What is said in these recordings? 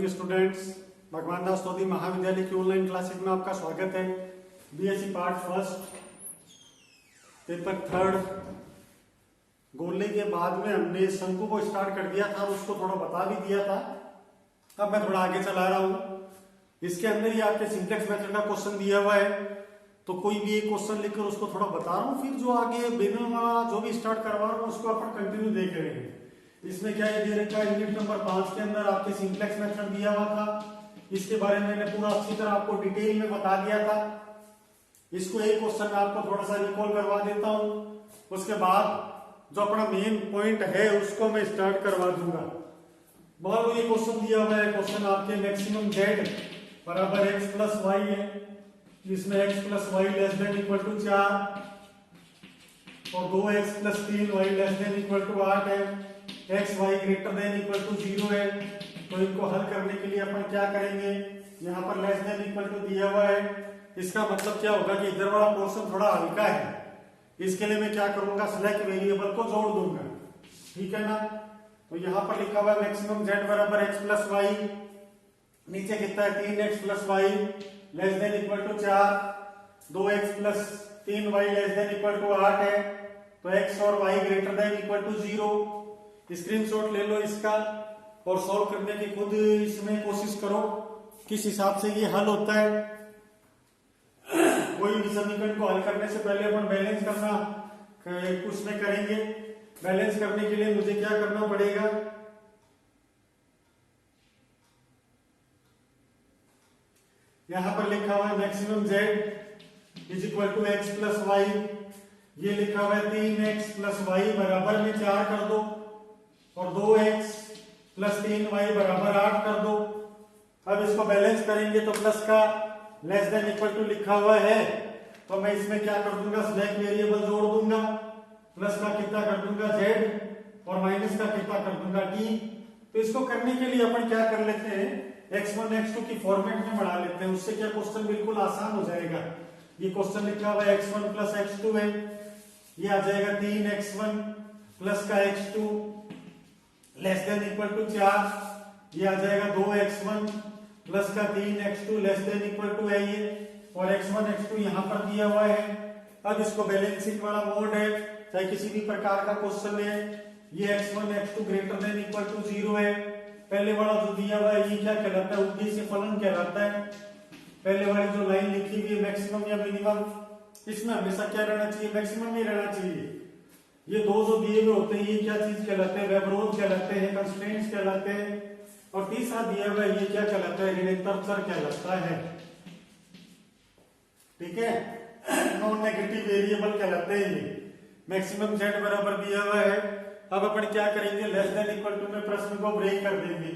Morning students. भगवान दास तोदी महाविद्यालय की ऑनलाइन क्लासेज में आपका स्वागत है। BSc part first paper third गोले के बाद में हमने शंकु को स्टार्ट कर दिया था और उसको थोड़ा बता भी दिया था। अब मैं थोड़ा आगे चला रहा हूँ। इसके अंदर ही आपके सिंप्लेक्स मेथड का क्वेश्चन दिया हुआ है, तो कोई भी एक क्वेश्चन लिखकर उसको थोड़ा बता रहा हूँ, फिर जो आगे बिना वाला जो भी स्टार्ट करवा रहा हूँ उसको अपन कंटिन्यू देख रहे हैं। इसमें क्या है दे रखा है, यूनिट नंबर 5 के अंदर आपके सिंप्लेक्स मेथड दिया हुआ था। इसके बारे में मैंने पूरा अच्छी तरह आपको डिटेल में बता दिया था। इसको एक क्वेश्चन में आपको थोड़ा सा रिकॉल करवा देता हूँ, उसके बाद जो अपना मेन पॉइंट है उसको मैं स्टार्ट करवा दूंगा। मान लो ये क्वेश्चन दिया हुआ है, क्वेश्चन आपके मैक्सिमम z बराबर x प्लस वाई है, जिसमें x plus y less than equal to 4 और 2x plus 3y less than equal to 8 है, x y greater than equal to 0 है। तो इनको हल करने के लिए अपन क्या करेंगे, यहाँ पर लेस देन इक्वल टू दिया हुआ है, इसका मतलब क्या होगा कि इधर वाला पोर्शन थोड़ा हल्का है। इसके लिए मैं क्या करूंगा, सिलेक्ट वेरिएबल को जोड़ दूंगा, ठीक है ना। तो यहाँ पर लिखा हुआ है मैक्सिमम z बराबर x प्लस वाई, नीचे कितना है 3x plus y less than equal to 4, 2x plus 3y less than equal to 8 है। तो x और y greater than equal to 0। Screenshot ले लो इसका और सॉल्व करने की खुद इसमें कोशिश करो किस हिसाब से ये हल होता है। कोई भी समीकरण को हल करने से पहले अपन बैलेंस करना उसमें करेंगे। बैलेंस करने के लिए मुझे क्या करना पड़ेगा, यहां पर लिखा हुआ है maximum z is equal to x plus y, ये लिखा हुआ है 3x प्लस वाई बराबर में 4 कर दो और 2x प्लस 3y बराबर 8 कर दो। अब इसको बैलेंस करेंगे तो प्लस का लेस देन इक्वल टू लिखा हुआ है, तो मैं इसमें क्या कर दूंगा, सिलेक्ट वेरिएबल जोड़ दूंगा, प्लस का कितना कर दूंगा z और माइनस का कितना कर दूंगा t। तो इसको करने के लिए अपन क्या कर लेते हैं, x1 x2 की फॉर्मेट में बढ़ा लेते हैं, उससे क्या क्वेश्चन बिल्कुल आसान हो जाएगा। ये क्वेश्चन लिखा हुआ है x1 प्लस x2 है, ये आ जाएगा 3x1 प्लस का x2 less than equal to 4, ये आ जाएगा 2x1 प्लस का 3x2 less than equal to है ये, और x1 x2 यहाँ पर दिया हुआ है। अब इसको बैलेंसिंग वाला मोड है, चाहे किसी भी प्रकार का क्वेश्चन है, ये x1 x2 greater than equal to 0 है। पहले वाला जो दिया हुआ है ये क्या कहलाता है, उद्देश्य फलन कहलाता है। पहले वाली जो लाइन लिखी हुई है मैक्सिमम या मिनिमम, इसमें हमेशा क्या रहना चाहिए, मैक्सिमम ही रहना चाहिए। ये दो जो दिए हुए होते हैं ये क्या चीज कहलाते हैं, व्यवरोध कहलाते हैं, कंस्ट्रेंट्स कहलाते हैं। और तीसरा दिया हुआ है ये क्या कहलाता है, ऋणात्मक चर कहलाता है, ठीक है, नॉन नेगेटिव वेरिएबल कहलाते हैं ये। मैक्सिमम z बराबर दिया हुआ है। अब अपन क्या करेंगे, लेस देन इक्वल टू में प्रश्न को ब्रेक कर देंगे।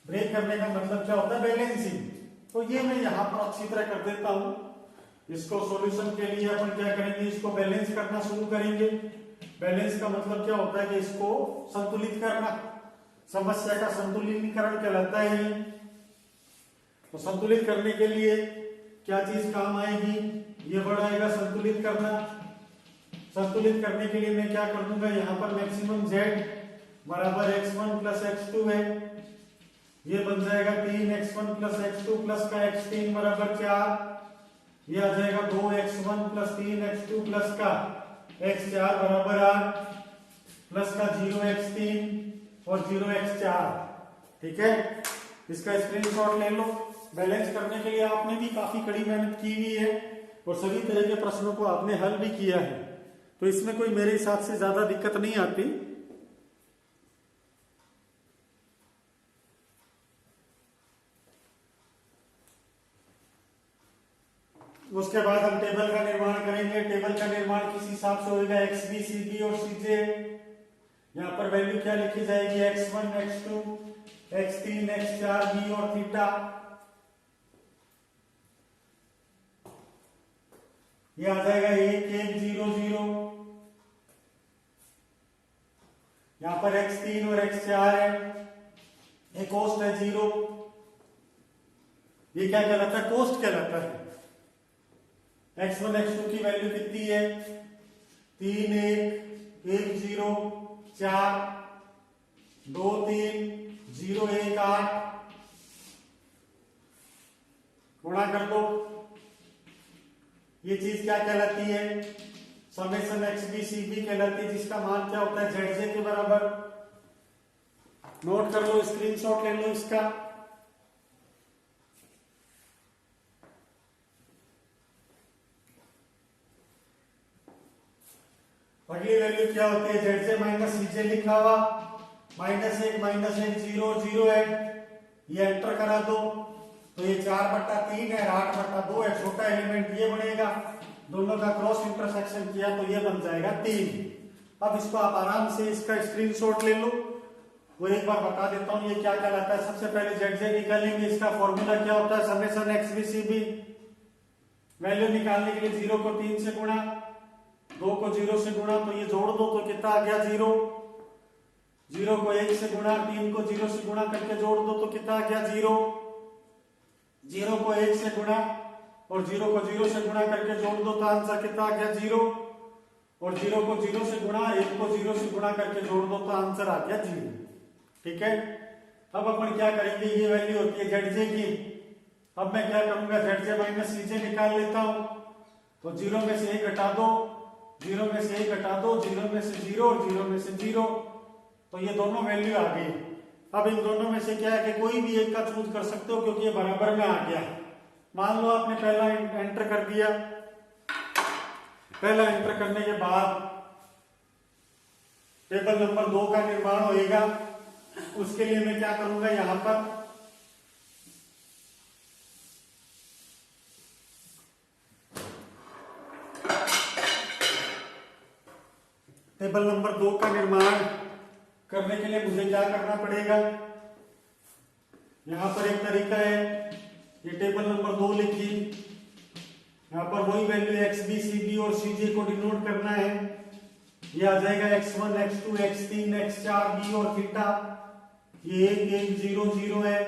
ब्रेक करने का मतलब क्या होता है, बैलेंसिंग। तो ये मैं यहाँ पर अच्छी तरह कर देता हूँ। इसको सॉल्यूशन के लिए अपन क्या करेंगे, इसको बैलेंस करना शुरू करेंगे। बैलेंस का मतलब क्या होता है कि इसको संतुलित करना, समस्या का संतुलितीकरण कहलाता है ये। तो संतुलित करने के लिए क्या चीज काम आएगी, ये वर्ड आएगा संतुलित करना। संतुलित करने के लिए मैं क्या कर दूंगा, यहाँ पर मैक्सिमम z बराबर x1 प्लस x2 है, ये बन जाएगा 3x1 प्लस x2 प्लस का x3 बराबर 4, ये आ जाएगा 2x1 प्लस 3x2 प्लस का x4 बराबर 8 प्लस का 0x3 और 0x4, ठीक है। इसका स्क्रीनशॉट ले लो। बैलेंस करने के लिए आपने भी काफी कड़ी मेहनत की हुई है और सभी तरह के प्रश्नों को आपने हल भी किया है, तो इसमें कोई मेरे हिसाब से ज्यादा दिक्कत नहीं आती। उसके बाद हम टेबल का निर्माण करेंगे। टेबल का निर्माण किस हिसाब से होगा, एक्स बी सी डी और सी जे। यहाँ पर वैल्यू क्या लिखी जाएगी, x1 x2 x3 x4 B और थीटा। ये आ जाएगा 1 1 0 0। यहाँ पर x3 और x4 है, ये कोस्ट है 0। ये क्या कहलाता है, कोस्ट कहलाता है। x1 x2 की वैल्यू कितनी है, 3 1 1 0 4 2 3 018 गुणा कर दो। ये चीज क्या कहलाती है? समेशन XBCB कहलाती है, जिसका मान क्या होता है? ZJ के बराबर। नोट कर लो, स्क्रीनशॉट ले लो इसका। अगली वैल्यू क्या होती है? ZJ माइनस CJ लिखा हुआ, -1 0 0 है, ये एंटर करा दो। तो ये 4/3 है, 8/2 है, छोटा एलिमेंट ये बनेगा। दोनों का क्रॉस इंटरसेक्शन किया तो ये बन जाएगा 3। अब इसको आप आराम से इसका स्क्रीनशॉट ले लो। वो एक बार बता देता हूं ये क्या कहलाता है। सबसे पहले ZJ निकालेंगे। इसका फॉर्मूला क्या होता है? Summation XBCB। वैल्यू निकालने के लिए 0 को 3 से गुणा, 2 को 0 से गुणा, तो ये जोड़ दो तो कितना आ गया? 0। 0 को 1 से गुणा, 3 को 0 से गुणा करके जोड़ दो तो कितना आ गया? 0। 0 को 1 से गुणा और 0 को 0 से गुणा करके जोड़ दो तो आंसर कितना आ गया? 0। और 0 को 0 से गुणा, 1 को 0 से गुणा करके जोड़ दो तो आंसर आ गया 0। ठीक है। अब अपन क्या करेंगे? ये वैल्यू होती है ZJ की। अब मैं क्या करूंगा? ZJ माइनस CJ निकाल लेता हूं। तो 0 में से 1 घटा दो, 0 में से 1 घटा दो, 0 में से 0 और 0 में से 0, तो ये दोनों वैल्यू आ गई। अब इन दोनों में से क्या है कि कोई भी एक का चूज कर सकते हो, क्योंकि ये बराबर में आ गया। मान लो आपने पहला एंटर कर दिया। पहला एंटर करने के बाद टेबल नंबर 2 का निर्माण होएगा। उसके लिए मैं क्या करूंगा? यहां पर टेबल नंबर 2 का निर्माण करने के लिए मुझे क्या करना पड़ेगा? यहां पर एक तरीका है, ये टेबल नंबर 2 लिखी, यहां पर वही वैल्यू XBCB और CJ को डिनोट करना है। ये आ जाएगा x1 x2 x3 x4 b और थीटा। ये 1 1 0 0 है।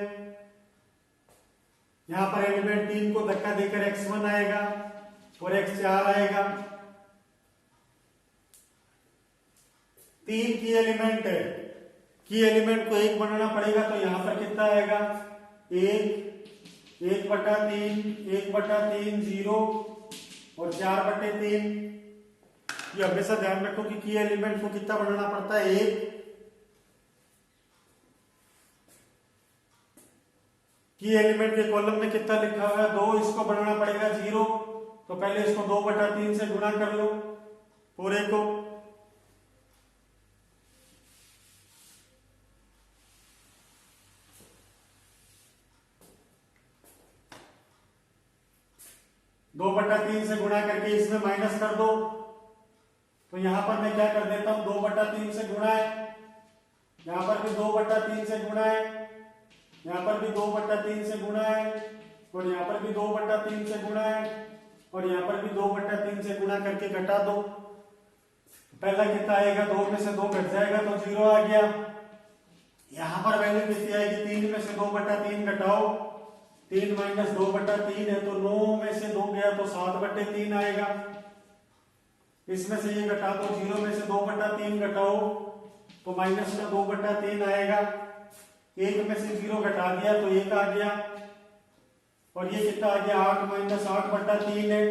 यहां पर एलिमेंट 3 को धक्का देकर x1 आएगा और x4 आएगा। 3 की एलिमेंट है, की एलिमेंट को 1 बनाना पड़ेगा, तो यहां पर कितना आएगा? 1 1/3 1/3 0 और 4/3। ये हमेशा ध्यान रखो कि की एलिमेंट को कितना बनाना पड़ता है? 1। की एलिमेंट के कॉलम में कितना लिखा हुआ है? 2। इसको बनाना पड़ेगा 0, तो पहले इसको 2/3 से गुणा कर लो पूरे को। दो बटा 3 से गुणा करके इसमें माइनस कर दो। तो यहां पर मैं क्या कर देता हूं? 2/3 से गुणा है, यहां पर भी 2/3 से गुणा है, यहां पर भी 2/3 से गुणा है, और यहां पर भी 2/3 से गुणा है, और यहां पर भी 2/3 से गुणा करके घटा दो। पहला कितना आएगा? 2 में से 2 घट जाएगा तो 0 आ गया। यहां पर वैल्यू कितनी आएगी? 3 में से 2/3 घटाओ, 3 माइनस 2/3 है, तो 9 में से 2 गया तो 7/3 आएगा। इसमें से ये घटा दो, 0 में से 2/3 घटाओ तो माइनस का 2/3 आएगा। 1 में से 0 घटा दिया तो 1 आ गया, और ये कितना आ गया? 8 माइनस 8/3 है,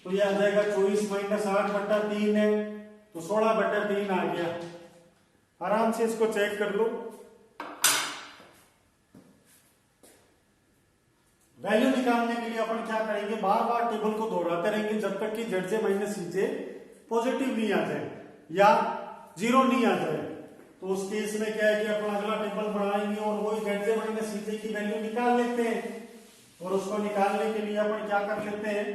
तो ये आ जाएगा 24 माइनस 8/3 है, तो 16/3 आ गया। आराम से इसको चेक कर लो। वैल्यू निकालने के लिए अपन क्या करेंगे? बार बार टेबल को दोहराते रहेंगे जब तक कि ZJ माइनस CJ पॉजिटिव नहीं आ जाए या 0 नहीं आ जाए। तो उस केस में क्या है कि अपन अगला टेबल बनाएंगे और वही ZJ माइनस CJ की वैल्यू निकाल लेते हैं। और उसको निकालने के लिए अपन क्या कर लेते हैं?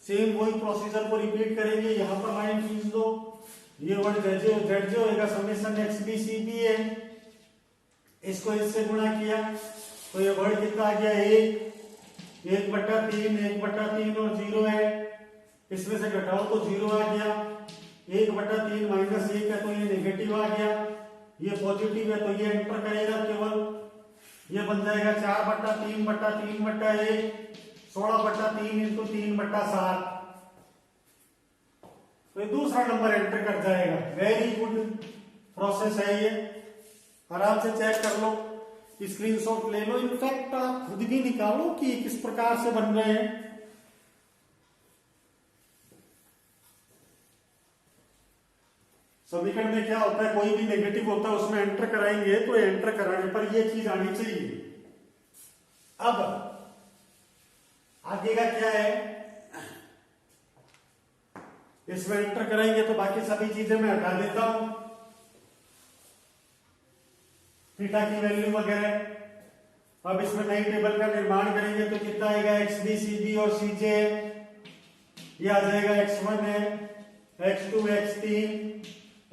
सेम वही प्रोसीजर को रिपीट करेंगे। यहाँ पर लाइन खींच दो, ये वर्ड ZJ होगा, समेशन XBCB है, इसको इससे गुणा किया तो ये वर्ड कितना आ गया? 1/3 1/3 और 0 है, इसमें से घटाओ तो 0 आ गया। 1/3 माइनस 1 है तो ये नेगेटिव आ गया, ये पॉजिटिव है तो ये एंटर करेगा केवल। ये बन जाएगा 4/3/3/1 16/3 इंटू 3/7। तो ये दूसरा नंबर एंटर कर जाएगा। वेरी गुड प्रोसेस है ये, आराम से चेक कर लो। स्क्रीनशॉट ले लो, इनफैक्ट आप खुद भी निकालो कि किस प्रकार से बन रहे हैं। समीकरण में क्या होता है, कोई भी नेगेटिव होता है उसमें एंटर कराएंगे तो एंटर कराने पर ये चीज आनी चाहिए। अब आगे का क्या है, इसमें एंटर कराएंगे तो बाकी सभी चीजें मैं हटा देता हूं, थीटा की वैल्यू वगैरह। अब इसमें नई टेबल का निर्माण करेंगे तो कितना आएगा, एक्स बी सी बी और सी जे, ये आ जाएगा x1 है, x2 x3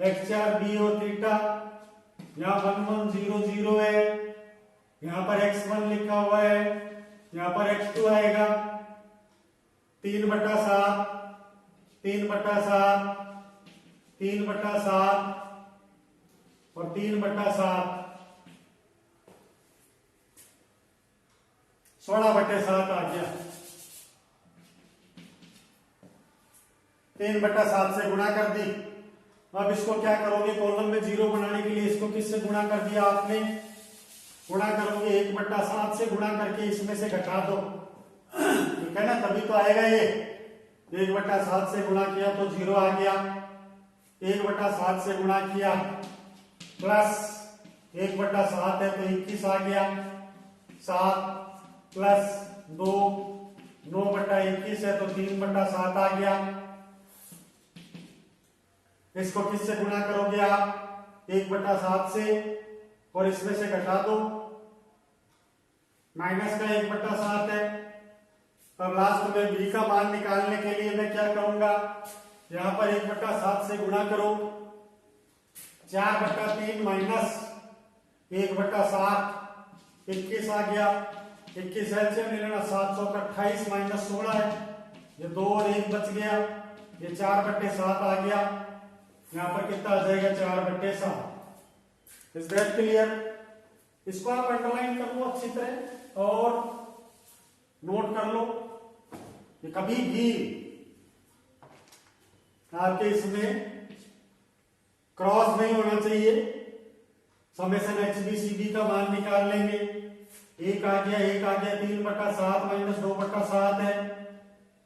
x4 बी और थीटा, यहाँ 1 1 0 0 है, यहाँ पर x1 लिखा हुआ है, यहाँ पर x2 आएगा 3/7 3/7 3/7 और 3/7 16/7 आ गया। 3/7 से गुणा कर दी। अब इसको क्या करोगे, कॉलम में 0 बनाने के लिए इसको किससे गुणा कर दिया आपने, गुणा करोगे 1/7 से गुणा करके इसमें से घटा दो, ठीक है ना, तभी तो आएगा ये। 1/7 से गुणा किया तो 0 आ गया, 1/7 से गुणा किया प्लस 1/7 है तो 21 आ गया, 7 प्लस 2 9/21 है तो 3/7 आ गया। इसको किससे गुणा करोगे आप, 1/7 से, और इसमें से घटा दो, माइनस का 1/7 है। अब लास्ट में बी का मान निकालने के लिए मैं क्या करूंगा, यहां पर 1/7 से गुणा करो, 4/3 माइनस 1/7 21 आ गया, 21 एलसीएम ले लेना, 728 माइनस 16 है, ये 2 और 1 बच गया, ये 4/7 आ गया, यहां पर कितना आ जाएगा 4/7। Is that clear? इसको आप अंडरलाइन कर लो अच्छी तरह और नोट कर लो कि कभी भी आपके इसमें क्रॉस नहीं होना चाहिए। समेशन HBCB का मान निकाल लेंगे, 1 आ गया 1 आ गया, 3/7 माइनस 2/7 है,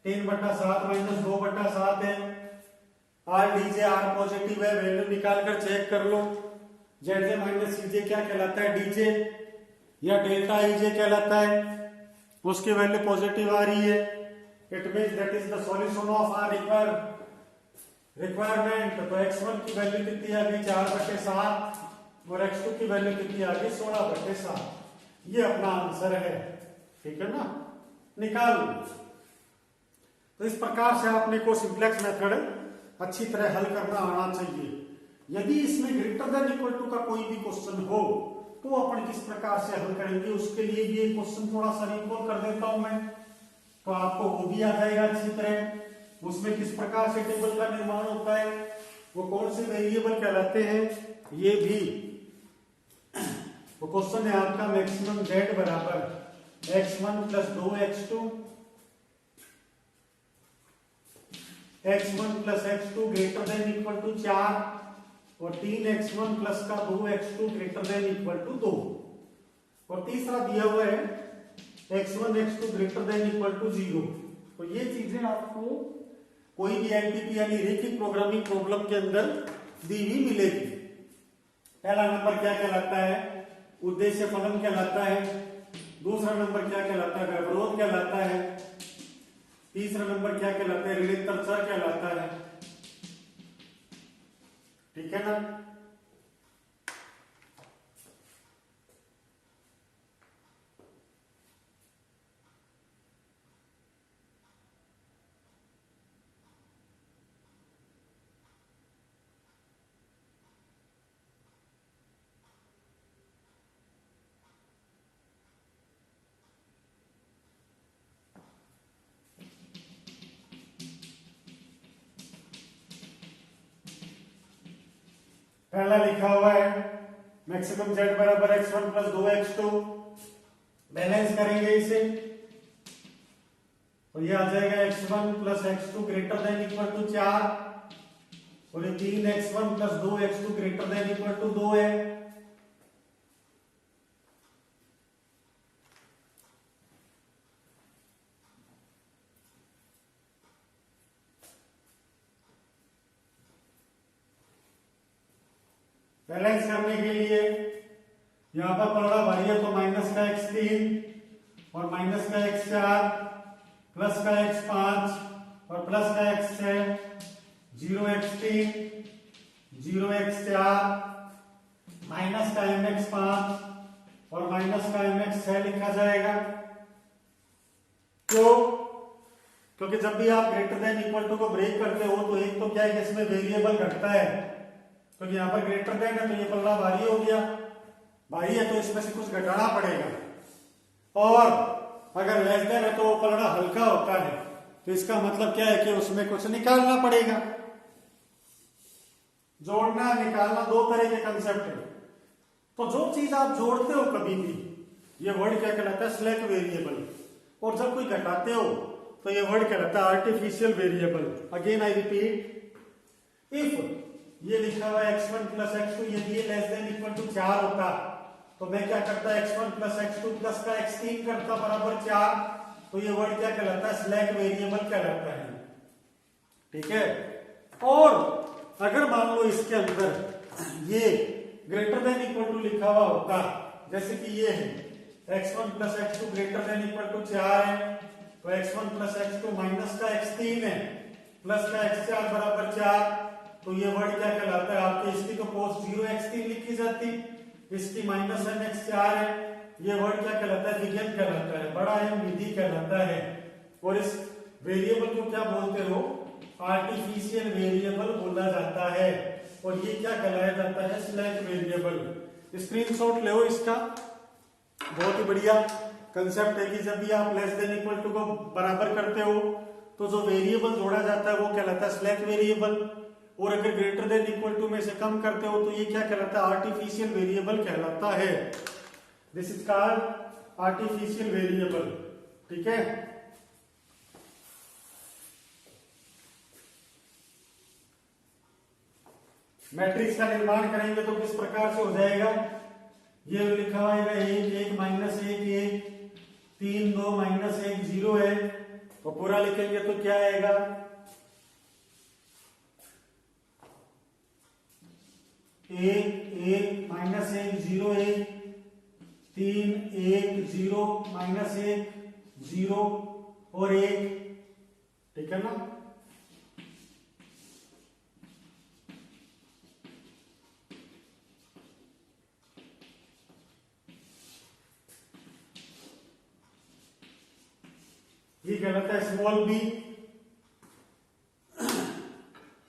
3/7 माइनस 2/7 है। आर डीजे आर पॉजिटिव है, वैल्यू निकाल कर चेक कर लो। जेड माइनस सीजे क्या कहलाता है, डीजे या डेल्टा ईजे कहलाता है, उसकी वैल्यू पॉजिटिव आ रही है। It means that is the solution of our requirement. तो x1 की वैल्यू कितनी आ गई 4/7 और x2 की वैल्यू कितनी आ गई 16/7। ये अपना आंसर है, ठीक है ना, निकाल लो। तो इस प्रकार से आपने को सिंप्लेक्स मेथड अच्छी तरह हल करना आना चाहिए। यदि इसमें ग्रेटर देन इक्वल टू का कोई भी क्वेश्चन हो तो अपन किस प्रकार से हल करेंगे, उसके लिए भी एक क्वेश्चन थोड़ा सा रिकॉल कर देता हूं मैं, तो आपको वो भी आ जाएगा अच्छी तरह। उसमें किस प्रकार से टेबल का निर्माण होता है, वो कौन से वेरिएबल कहलाते हैं, ये भी वो क्वेश्चन है आपका। मैक्सिमम z बराबर x1 plus 2x2 x1 plus x2 greater than equal to 4 और 3x1 प्लस का 2x2 greater than equal to 2, और तीसरा दिया हुआ है x1 x2 greater than equal to 0। तो ये चीजें आपको कोई भी एलटीपी यानी रैखिक प्रोग्रामिंग प्रॉब्लम के अंदर दी हुई मिलेगी। पहला नंबर क्या कहलाता है, उद्देश्य फलन कहलाता है। दूसरा नंबर क्या कहलाता है, व्यवरोध कहलाता है। तीसरा नंबर क्या कहलाता है, ऋणात्मक चर कहलाता है, ठीक है ना। पहला लिखा हुआ है मैक्सिमम z बराबर x1 प्लस 2x2, बैलेंस करेंगे इसे तो ये आ जाएगा x1 plus x2 greater than equal to 4 और ये 3x1 plus 2x2 greater than equal to 2 है। बैलेंस करने के लिए यहाँ पर पलड़ा भारी है तो माइनस का x3 और माइनस का x4 प्लस का x5 और प्लस का x6, 0x3 0x4 माइनस का mx5 और माइनस का mx6 लिखा जाएगा। क्यों? क्योंकि जब भी आप ग्रेटर देन इक्वल टू को ब्रेक करते हो तो एक तो क्या है कि इसमें वेरिएबल घटता है, क्योंकि यहाँ पर ग्रेटर देन है तो ये पल्ला भारी हो गया, भारी है तो इसमें से कुछ घटाना पड़ेगा, और अगर लेस देन है तो वो पलड़ा हल्का होता है, तो इसका मतलब क्या है कि उसमें कुछ निकालना पड़ेगा। जोड़ना निकालना दो तरह के कंसेप्ट है। तो जो चीज आप जोड़ते हो कभी भी, ये वर्ड क्या कहलाता है? Slack variable. और जब कोई घटाते हो तो ये वर्ड कहलाता है artificial variable. Again I repeat, if ये लिखा हुआ x1 प्लस x2 यदि ये लेस देन इक्वल टू 4 होता तो मैं क्या करता? x1 प्लस x2 प्लस का x3 करता बराबर 4, तो ये वर्ड क्या कहलाता है? स्लैक वेरिएबल कहलाता है। ठीक है। और अगर मान लो इसके अंदर ये ग्रेटर देन इक्वल टू लिखा हुआ होता, जैसे कि ये है x1 plus x2 greater than equal to 4 है, तो x1 प्लस x2 माइनस का x3 है प्लस का x4 बराबर 4, तो ये वर्ड क्या कहलाता है आपके? इसकी तो कोस 0x3 लिखी जाती, इसकी माइनस mx4 है, ये वर्ड क्या कहलाता है? विघन कहलाता है, बड़ा एम विधि कहलाता है। और इस वेरिएबल को क्या बोलते हो? आर्टिफिशियल वेरिएबल बोला जाता है, और ये क्या कहलाया जाता है? Slack variable. स्क्रीनशॉट ले इसका, बहुत ही बढ़िया कंसेप्ट है कि जब भी आप लेस देन इक्वल टू को बराबर करते हो तो जो वेरिएबल जोड़ा जाता है वो कहलाता है स्लैक वेरिएबल, और अगर ग्रेटर देन इक्वल टू में से कम करते हो तो ये क्या कहलाता है? आर्टिफिशियल वेरिएबल कहलाता है। This is called artificial variable. ठीक है। मैट्रिक्स का निर्माण करेंगे तो किस प्रकार से हो जाएगा? ये लिखा हुआ है 1 1 माइनस 1 1 3 2 माइनस 1 0 है, तो पूरा लिखेंगे तो क्या आएगा? 1 1 माइनस 1 0 1 3 1 0 माइनस 1 0 और 1। ठीक है ना? ये कहलाता है स्मॉल बी,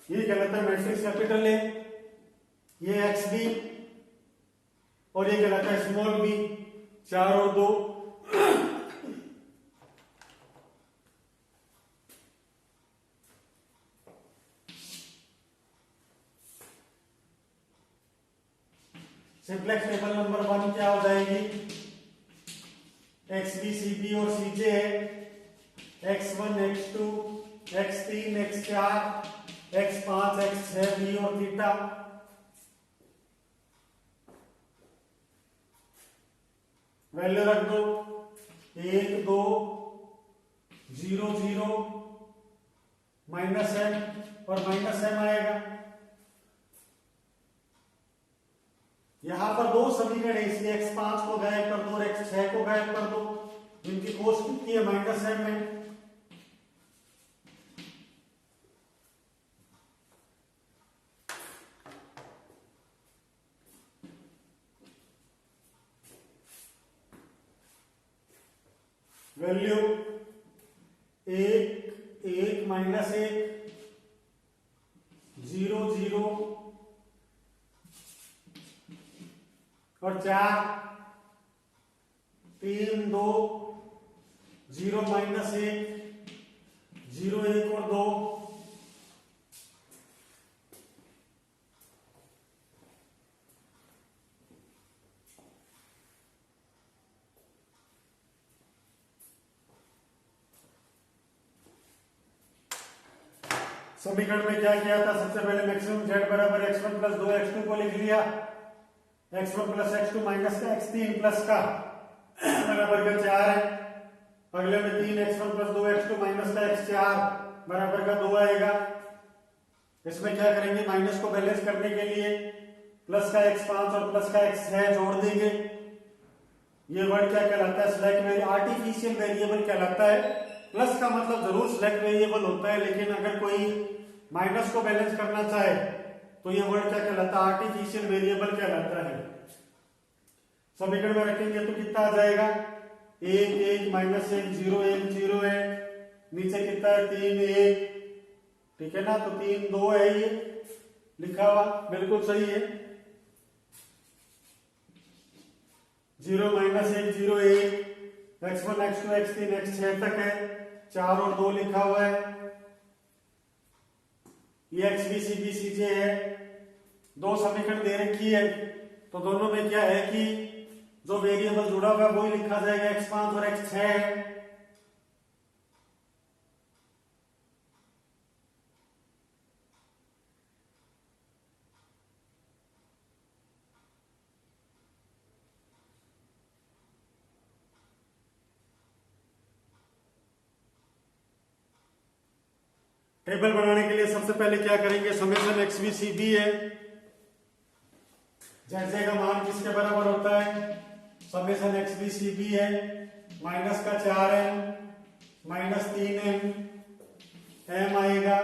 ये कहलाता है मैट्रिक्स कैपिटल ए, ये एक्स बी, और ये कहलाता है स्मॉल बी, 4 और 2। सिंप्लेक्स टेबल नंबर 1 क्या हो जाएगी? एक्स बी सी बी और सी जे है, x1 x2 x3 x4 x5 x6 B और थीटा। वैल्यू रख दो 1 2 0 0 माइनस m और माइनस m आएगा। यहां पर दो समीकरण है इसलिए x5 को गायब कर दो और x6 को गायब कर दो, इनकी कोस कितनी है? माइनस m है। वैल्यू 1 1 माइनस 1 0 0 और 4 3 2 0 माइनस 1 0 1 और 2। समीकरण में क्या किया था? सबसे पहले मैक्सिमम z बराबर x1 प्लस 2 x2 को लिख लिया, x1 प्लस x2 माइनस का x3 प्लस का बराबर का 4 है। अगले में 3 x1 प्लस 2 x2 माइनस का x4 बराबर का 2 आएगा। इसमें क्या करेंगे? माइनस को बैलेंस करने के लिए प्लस का x 5 और प्लस का x 6 जोड़ देंगे। ये वर्ड क्या कहलाता है? सिलेक्ट वेरिएबल, आर्टिफिशियल वेरिएबल कहलाता है। प्लस का मतलब जरूर सिलेक्ट वेरिएबल होता है, लेकिन अगर कोई माइनस को बैलेंस करना चाहे तो ये वर्ड क्या कहलाता है? आर्टिफिशियल वेरिएबल कहलाता है। समीकरण में रखेंगे तो कितना आ जाएगा? 1 1 माइनस 1 0 1 0 है, नीचे कितना है? 3 1, ठीक है ना? तो 3 2 है, ये लिखा हुआ बिल्कुल सही है। 0 minus 1 0 1, x1 x2 x3 x6 तक है, 4 और 2 लिखा हुआ है। ये x b c b c j है। दो समीकरण दे रखी है तो दोनों में क्या है कि जो वेरिएबल जुड़ा हुआ है वही लिखा जाएगा, x5 और x6 है। टेबल बनाने के लिए सबसे पहले क्या करेंगे? Summation x b c b है, जैसे का मान किसके बराबर होता है? Summation x b c b है, माइनस का 4m माइनस 3m, m आएगा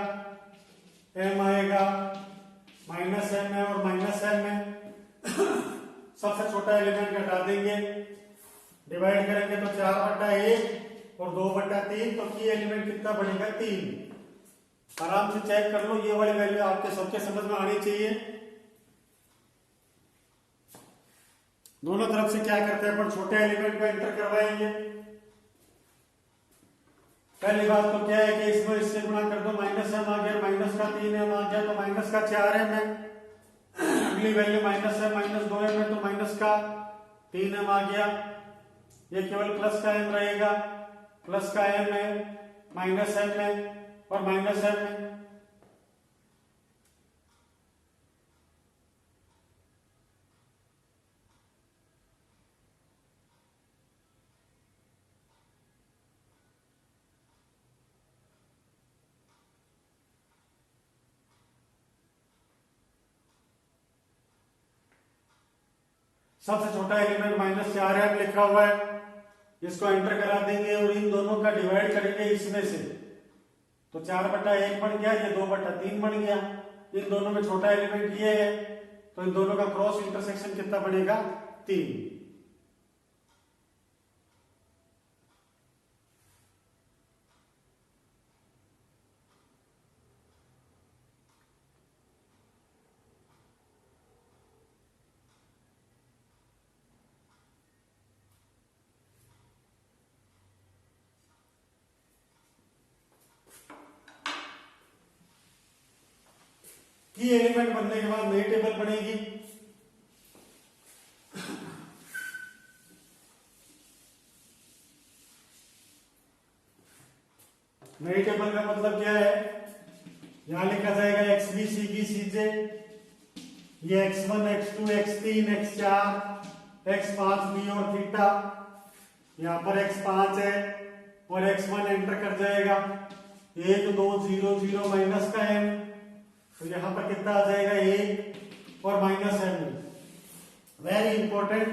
माइनस m है और माइनस m है। सबसे छोटा एलिमेंट घटा देंगे, डिवाइड करेंगे तो 4/1 और 2/3, तो की एलिमेंट कितना बनेगा? 3। आराम से चेक कर लो, ये वाली वैल्यू आपके सबके समझ में आनी चाहिए। दोनों तरफ से क्या करते हैं? पर छोटे एलिमेंट को एंटर करवाएंगे। पहली बात तो क्या है कि इसमें इससे गुणा कर दो, माइनस m आ गया, माइनस का 3m आ गया तो माइनस का 4m है। अगली वैल्यू माइनस है, माइनस 2m है तो माइनस का 3m आ गया। ये केवल प्लस का m रहेगा, प्लस का m है, माइनस m है और माइनस m है। सबसे छोटा एलिमेंट -4m लिखा हुआ है, इसको एंटर करा देंगे और इन दोनों का डिवाइड करेंगे इसमें से, तो 4/1 बन गया, ये 2/3 बन गया। इन दोनों में छोटा एलिमेंट ये है, तो इन दोनों का क्रॉस इंटरसेक्शन कितना बनेगा? 3। की एलिमेंट बनने के बाद नई टेबल बनेगी। नई टेबल का मतलब क्या है? यहां लिखा जाएगा x b c b c j, ये x1 x2 x3 x4 x5 B और थीटा। यहां पर x5 है और x1 एंटर कर जाएगा, 1 2 0 0 माइनस का m, तो यहां पर कितना आ जाएगा? 1 और माइनस m। वेरी इंपॉर्टेंट,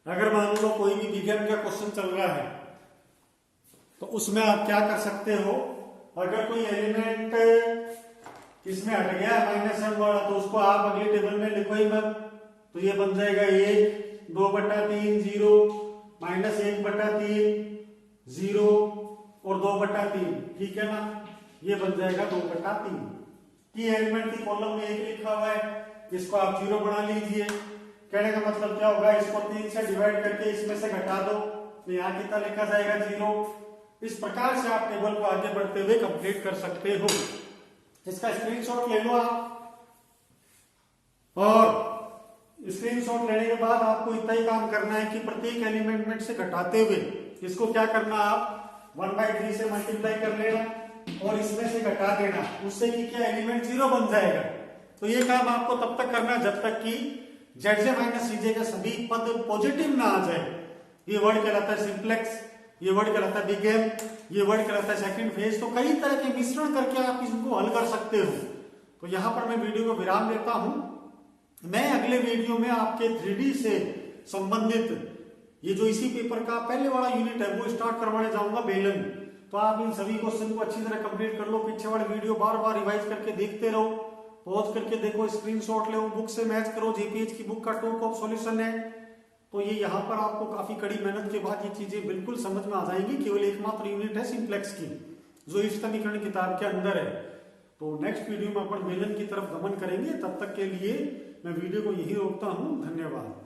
अगर मान लो कोई भी विज्ञान का क्वेश्चन चल रहा है तो उसमें आप क्या कर सकते हो? अगर कोई एलिमेंट इसमें हट गया -m वाला तो उसको आप अगली टेबल में लिखो ही मत, तो ये बन जाएगा 1 2/3 0 -1/3 0 और 2/3, ठीक है ना? ये बन जाएगा 2/3। की एलिमेंट की कॉलम में 1 लिखा हुआ है, इसको आप 0 बना लीजिए। कहने का मतलब क्या होगा? इसको 3 से डिवाइड करके इसमें से घटा दो, तो यहाँ कितना लिखा जाएगा? 0। इस प्रकार से आप टेबल को आगे बढ़ते हुए कंप्लीट कर सकते हो। इसका स्क्रीनशॉट ले लो आप, और स्क्रीनशॉट लेने के बाद आपको इतना ही काम करना है कि प्रत्येक एलिमेंट में से घटाते हुए इसको क्या करना? आप 1/3 से मल्टीप्लाई कर लेना और इसमें से घटा देना, उससे कि क्या एलिमेंट 0 बन जाएगा। तो ये काम आपको तब तक करना जब तक कि zj माइनस cj के सभी पद पॉजिटिव ना आ जाए। ये वर्ड कहलाता है सिंप्लेक्स, ये वर्ड कहलाता है बिग एम, ये वर्ड कहलाता है सेकंड फेज। तो कई तरह के मिश्रण करके आप इसको हल कर सकते हो। तो यहां पर मैं वीडियो को विराम देता हूं। मैं अगले वीडियो में आपके 3D से संबंधित ये जो इसी पेपर का पहले वाला यूनिट है वो स्टार्ट करवाने जाऊंगा बेलन। तो आप इन सभी क्वेश्चन को अच्छी तरह कंप्लीट कर लो, पीछे वाले वीडियो बार बार रिवाइज करके देखते रहो, पॉज करके देखो, स्क्रीनशॉट लो, बुक से मैच करो, जेपीएच की बुक का टू कॉप सॉल्यूशन है। तो ये यहाँ पर आपको काफी कड़ी मेहनत के बाद ये चीजें बिल्कुल समझ में आ जाएंगी। केवल एकमात्र यूनिट है सिंप्लेक्स की जो इस समीकरण किताब के अंदर है। तो नेक्स्ट वीडियो में अपन बेलन की तरफ गमन करेंगे। तब तक के लिए मैं वीडियो को यही रोकता हूँ। धन्यवाद।